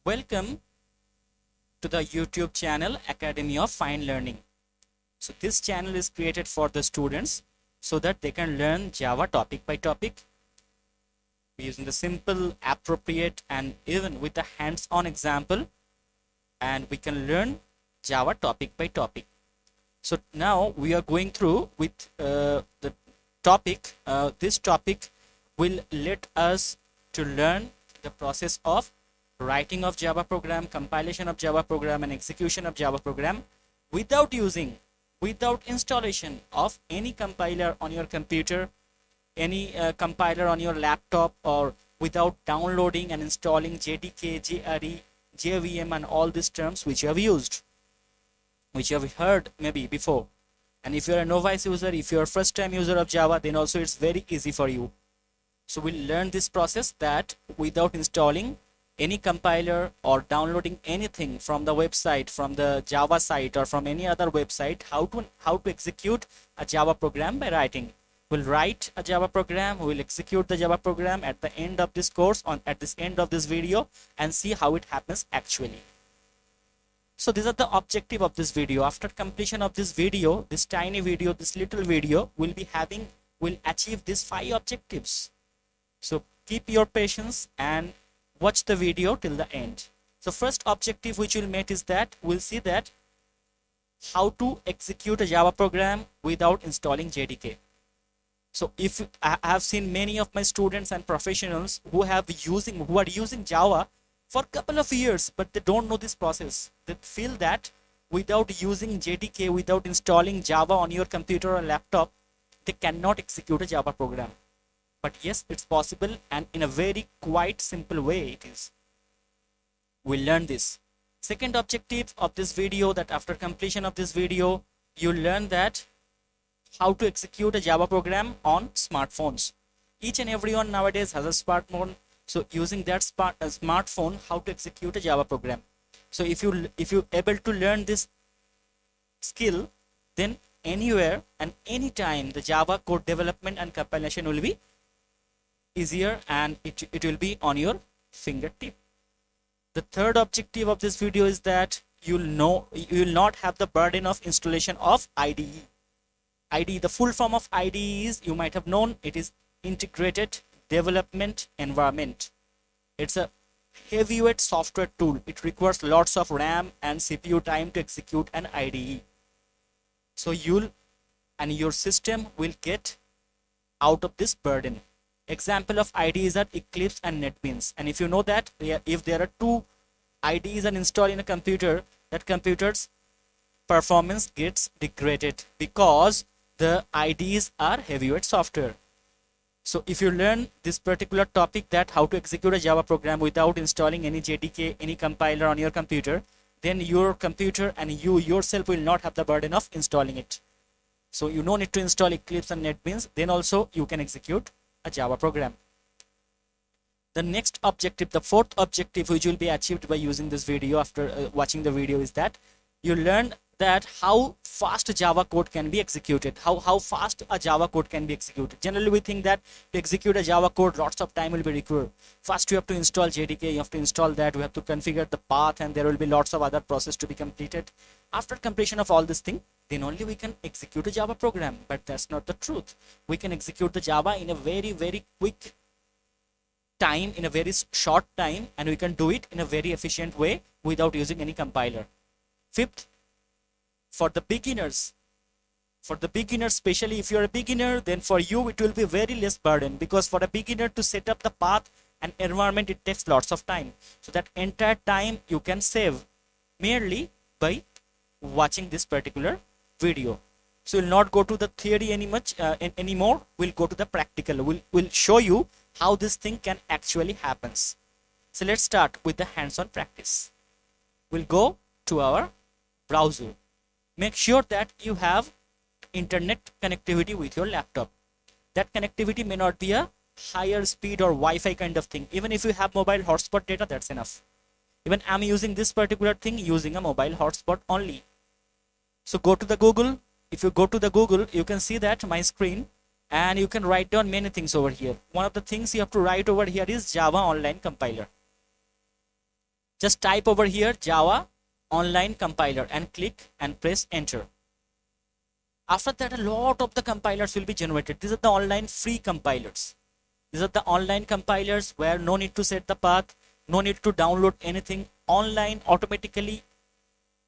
Welcome to the YouTube channel Academy of Fine Learning. So this channel is created for the students so that they can learn Java topic by topic using the simple, appropriate, and even with the hands-on example, and we can learn Java topic by topic. So now we are going through with the topic. This topic will let us to learn the process of writing of Java program, compilation of Java program, and execution of Java program without installation of any compiler on your computer, any compiler on your laptop, or without downloading and installing JDK, JRE, JVM, and all these terms which you have used, which you have heard maybe before. And if you're a novice user, if you're a first time user of Java, then also it's very easy for you. So we'll learn this process that without installing any compiler or downloading anything from the website, from the Java site, or from any other website, how to execute a Java program by writing. We'll write a Java program, we'll execute the Java program at the end of this course, at this end of this video, and see how it happens actually. So these are the objective of this video. After completion of this video, this tiny video, this little video, will achieve these 5 objectives. So keep your patience and watch the video till the end. So first objective which we'll meet is that we'll see that how to execute a Java program without installing JDK. So if I have seen many of my students and professionals who are using Java for a couple of years, but they don't know this process. They feel that without using JDK, without installing Java on your computer or laptop, they cannot execute a Java program. But yes, it's possible, and in a very quite simple way it is. We'll learn this. Second objective of this video, that after completion of this video, you'll learn that how to execute a Java program on smartphones. Each and everyone nowadays has a smartphone. So using that smartphone, how to execute a Java program. So if you able to learn this skill, then anywhere and anytime the Java code development and compilation will be easier, and it will be on your fingertip. The third objective of this video is that you will not have the burden of installation of IDE. IDE, the full form of IDE is, you might have known, it is Integrated Development Environment. It's a heavyweight software tool. It requires lots of RAM and CPU time to execute an IDE. So your system will get out of this burden. Example of IDEs are Eclipse and NetBeans. And if you know that if there are 2 IDEs are installed in a computer, that computer's performance gets degraded because the IDEs are heavyweight software. So if you learn this particular topic, that how to execute a Java program without installing any JDK, any compiler on your computer, then your computer and you yourself will not have the burden of installing it. So you don't need to install Eclipse and NetBeans, then also you can execute a Java program. The next objective, the fourth objective which will be achieved by using this video after watching the video, is that you learn that how fast Java code can be executed, how fast a Java code can be executed. Generally we think that to execute a Java code, lots of time will be required. First you have to install JDK, you have to install that, we have to configure the path, and there will be lots of other process to be completed. After completion of all this thing, then only we can execute a Java program. But that's not the truth. We can execute the Java in a very, very quick time, in a very short time, and we can do it in a very efficient way without using any compiler. Fifth, for the beginners, especially if you're a beginner, then for you it will be very less burden, because for a beginner to set up the path and environment, it takes lots of time. So that entire time you can save merely by watching this particular video. So we'll not go to the theory anymore. We'll go to the practical. We'll show you how this thing can actually happens. So let's start with the hands-on practice. We'll go to our browser. Make sure that you have internet connectivity with your laptop. That connectivity may not be a higher speed or Wi-Fi kind of thing. Even if you have mobile hotspot data, that's enough. Even I'm using this particular thing using a mobile hotspot only. So go to the Google. If you go to the Google, you can see that my screen, and you can write down many things over here. One of the things you have to write over here is Java Online Compiler. Just type over here Java online compiler and click and press enter. After that, a lot of the compilers will be generated. These are the online free compilers. These are the online compilers where no need to set the path, no need to download anything. Online automatically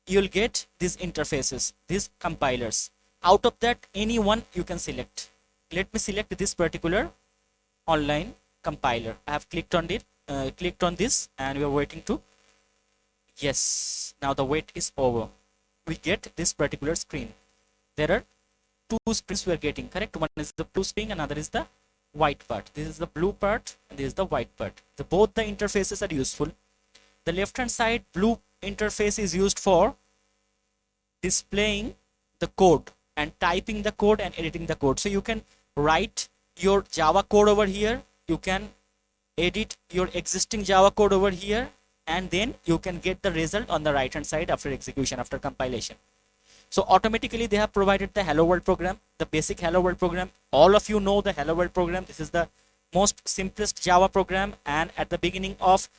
you'll get these interfaces, these compilers. Out of that, any one you can select. Let me select this particular online compiler. I have clicked on it, clicked on this, and we are waiting to. Yes, now the wait is over. We get this particular screen. There are two screens we are getting, correct? One is the blue screen, another is the white part. This is the blue part and this is the white part. Both the interfaces are useful. The left hand side blue interface is used for displaying the code and typing the code and editing the code. So you can write your Java code over here, you can edit your existing Java code over here, and then you can get the result on the right hand side after execution, after compilation. So automatically they have provided the Hello World program, the basic Hello World program. All of you know the Hello World program. This is the most simplest Java program, and at the beginning of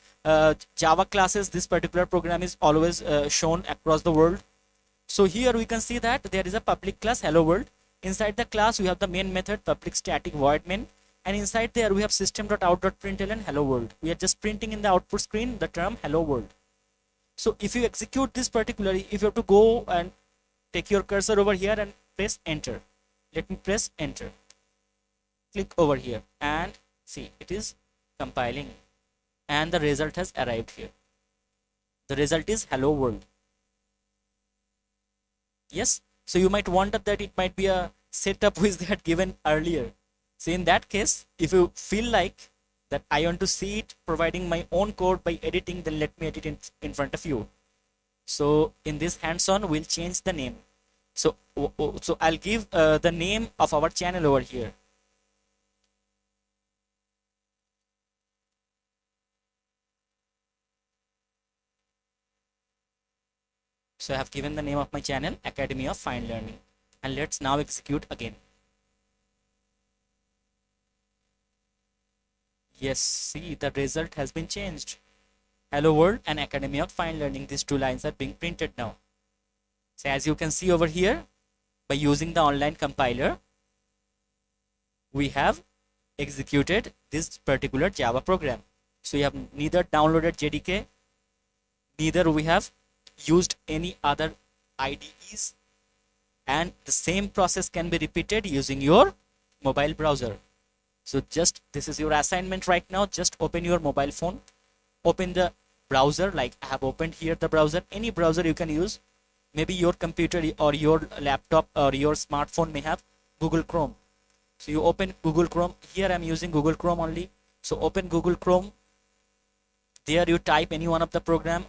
Java classes, this particular program is always shown across the world. So here we can see that there is a public class Hello World. Inside the class we have the main method public static void main, and inside there we have system.out.println Hello World. We are just printing in the output screen the term Hello World. So if you execute this particularly, if you have to go and take your cursor over here and press enter. Let me press enter. Click over here and see it is compiling and the result has arrived here. The result is Hello World. Yes, so you might wonder that it might be a setup which they had given earlier. So in that case, if you feel like that I want to see it providing my own code by editing, then let me edit in front of you. So in this hands-on, we'll change the name. So I'll give the name of our channel over here. So I have given the name of my channel, Academy of Fine Learning. And let's now execute again. Yes, see the result has been changed. Hello World and Academy of Fine Learning. These two lines are being printed now. So as you can see over here, by using the online compiler, we have executed this particular Java program. So we have neither downloaded JDK, neither we have used any other IDEs, and the same process can be repeated using your mobile browser. So just this is your assignment right now. Just open your mobile phone, open the browser, like I have opened here the browser. Any browser you can use. Maybe your computer or your laptop or your smartphone may have Google Chrome. So you open Google Chrome. Here I'm using Google Chrome only. So open Google Chrome. There you type any one of the program,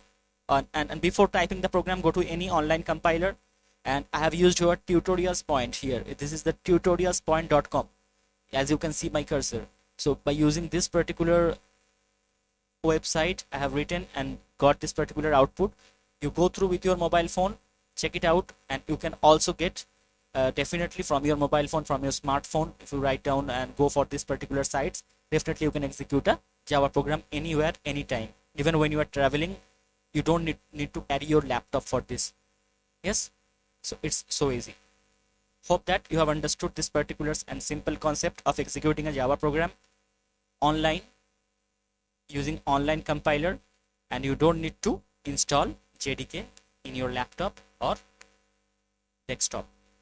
and before typing the program, go to any online compiler. And I have used your tutorials point here. This is the tutorialspoint.com. As you can see my cursor. So by using this particular website, I have written and got this particular output. You go through with your mobile phone, check it out, and you can also get definitely from your mobile phone, from your smartphone. If you write down and go for this particular sites, definitely you can execute a Java program anywhere, anytime. Even when you are traveling, you don't need to carry your laptop for this. Yes, so it's so easy. Hope that you have understood this particular and simple concept of executing a Java program online using online compiler, and you don't need to install JDK in your laptop or desktop.